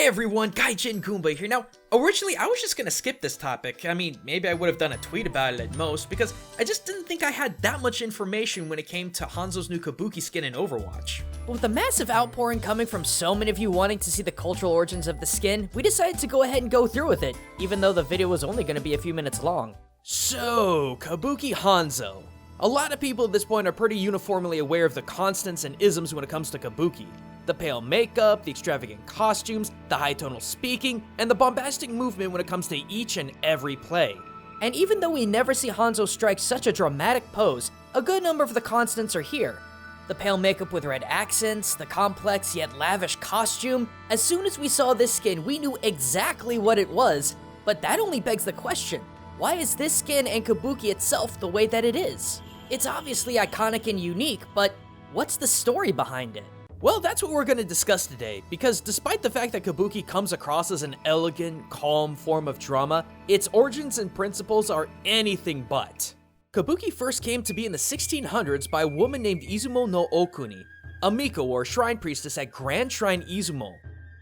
Hey everyone, Gaijin Goombah here. Now, originally I was just gonna skip this topic. I mean, maybe I would have done a tweet about it at most, because I just didn't think I had that much information when it came to Hanzo's new Kabuki skin in Overwatch. But with a massive outpouring coming from so many of you wanting to see the cultural origins of the skin, we decided to go ahead and go through with it, even though the video was only gonna be a few minutes long. So, Kabuki Hanzo. A lot of people at this point are pretty uniformly aware of the constants and isms when it comes to Kabuki. The pale makeup, the extravagant costumes, the high tonal speaking, and the bombastic movement when it comes to each and every play. And even though we never see Hanzo strike such a dramatic pose, a good number of the constants are here. The pale makeup with red accents, the complex yet lavish costume. As soon as we saw this skin, we knew exactly what it was, but that only begs the question, why is this skin and Kabuki itself the way that it is? It's obviously iconic and unique, but what's the story behind it? Well, that's what we're going to discuss today, because despite the fact that Kabuki comes across as an elegant, calm form of drama, its origins and principles are anything but. Kabuki first came to be in the 1600s by a woman named Izumo no Okuni, a Miko or shrine priestess at Grand Shrine Izumo.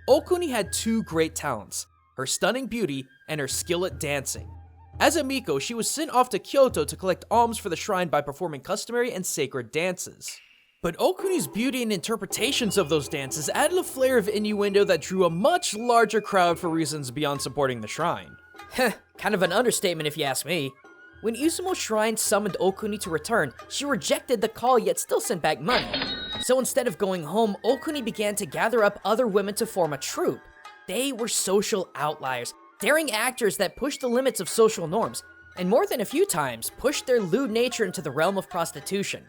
Okuni had two great talents, her stunning beauty and her skill at dancing. As a Miko, she was sent off to Kyoto to collect alms for the shrine by performing customary and sacred dances. But Okuni's beauty and interpretations of those dances added a flair of innuendo that drew a much larger crowd for reasons beyond supporting the shrine. Heh, kind of an understatement if you ask me. When Izumo Shrine summoned Okuni to return, she rejected the call yet still sent back money. So instead of going home, Okuni began to gather up other women to form a troupe. They were social outliers, daring actors that pushed the limits of social norms, and more than a few times pushed their lewd nature into the realm of prostitution.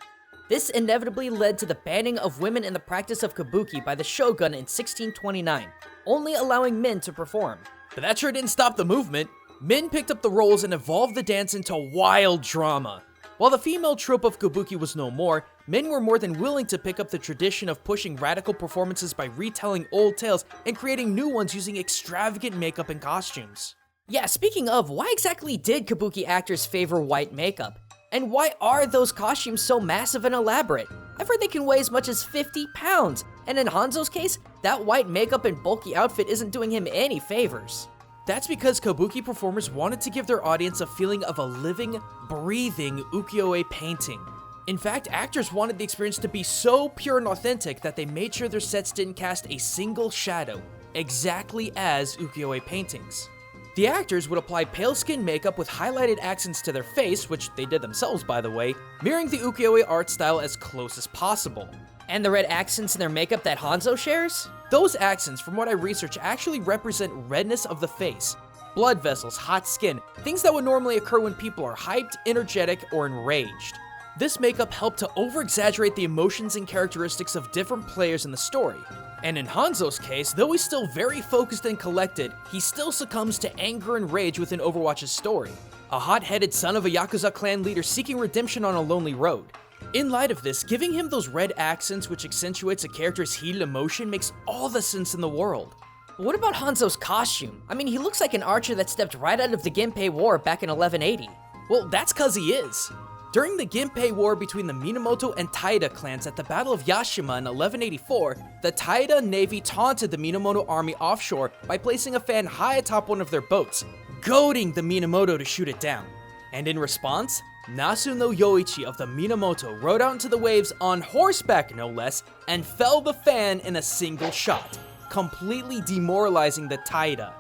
This inevitably led to the banning of women in the practice of Kabuki by the shogun in 1629, only allowing men to perform. But that sure didn't stop the movement. Men picked up the roles and evolved the dance into wild drama. While the female trope of Kabuki was no more, men were more than willing to pick up the tradition of pushing radical performances by retelling old tales and creating new ones using extravagant makeup and costumes. Yeah, speaking of, why exactly did Kabuki actors favor white makeup? And why are those costumes so massive and elaborate? I've heard they can weigh as much as 50 pounds, and in Hanzo's case, that white makeup and bulky outfit isn't doing him any favors. That's because Kabuki performers wanted to give their audience a feeling of a living, breathing ukiyo-e painting. In fact, actors wanted the experience to be so pure and authentic that they made sure their sets didn't cast a single shadow, exactly as ukiyo-e paintings. The actors would apply pale skin makeup with highlighted accents to their face, which they did themselves by the way, mirroring the ukiyo-e art style as close as possible. And the red accents in their makeup that Hanzo shares? Those accents, from what I researched, actually represent redness of the face, blood vessels, hot skin, things that would normally occur when people are hyped, energetic, or enraged. This makeup helped to over-exaggerate the emotions and characteristics of different players in the story. And in Hanzo's case, though he's still very focused and collected, he still succumbs to anger and rage within Overwatch's story. A hot-headed son of a Yakuza clan leader seeking redemption on a lonely road. In light of this, giving him those red accents which accentuates a character's heated emotion makes all the sense in the world. But what about Hanzo's costume? I mean, he looks like an archer that stepped right out of the Ginpei War back in 1180. Well, that's cause he is. During the Ginpei War between the Minamoto and Taira clans at the Battle of Yashima in 1184, the Taira Navy taunted the Minamoto army offshore by placing a fan high atop one of their boats, goading the Minamoto to shoot it down. And in response, Nasu no Yoichi of the Minamoto rode out into the waves on horseback no less, and felled the fan in a single shot, completely demoralizing the Taira.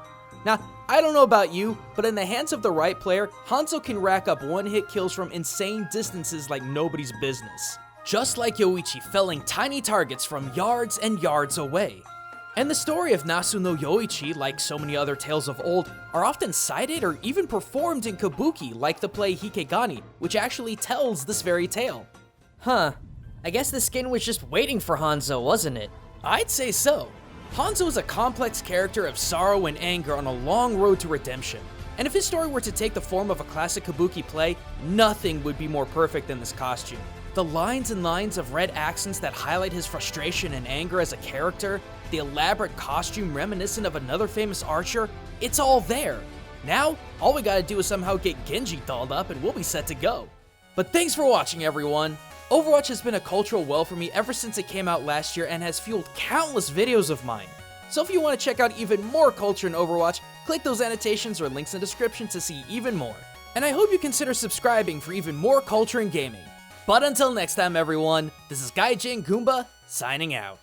Now, I don't know about you, but in the hands of the right player, Hanzo can rack up one-hit kills from insane distances like nobody's business. Just like Yoichi felling tiny targets from yards and yards away. And the story of Nasu no Yoichi, like so many other tales of old, are often cited or even performed in Kabuki, like the play Hikegani, which actually tells this very tale. Huh, I guess the skin was just waiting for Hanzo, wasn't it? I'd say so. Hanzo is a complex character of sorrow and anger on a long road to redemption. And if his story were to take the form of a classic Kabuki play, nothing would be more perfect than this costume. The lines and lines of red accents that highlight his frustration and anger as a character, the elaborate costume reminiscent of another famous archer, it's all there. Now, all we gotta do is somehow get Genji dolled up and we'll be set to go. But thanks for watching, everyone! Overwatch has been a cultural well for me ever since it came out last year and has fueled countless videos of mine. So if you want to check out even more culture in Overwatch, click those annotations or links in the description to see even more. And I hope you consider subscribing for even more culture in gaming. But until next time everyone, this is Gaijin Goombah, signing out.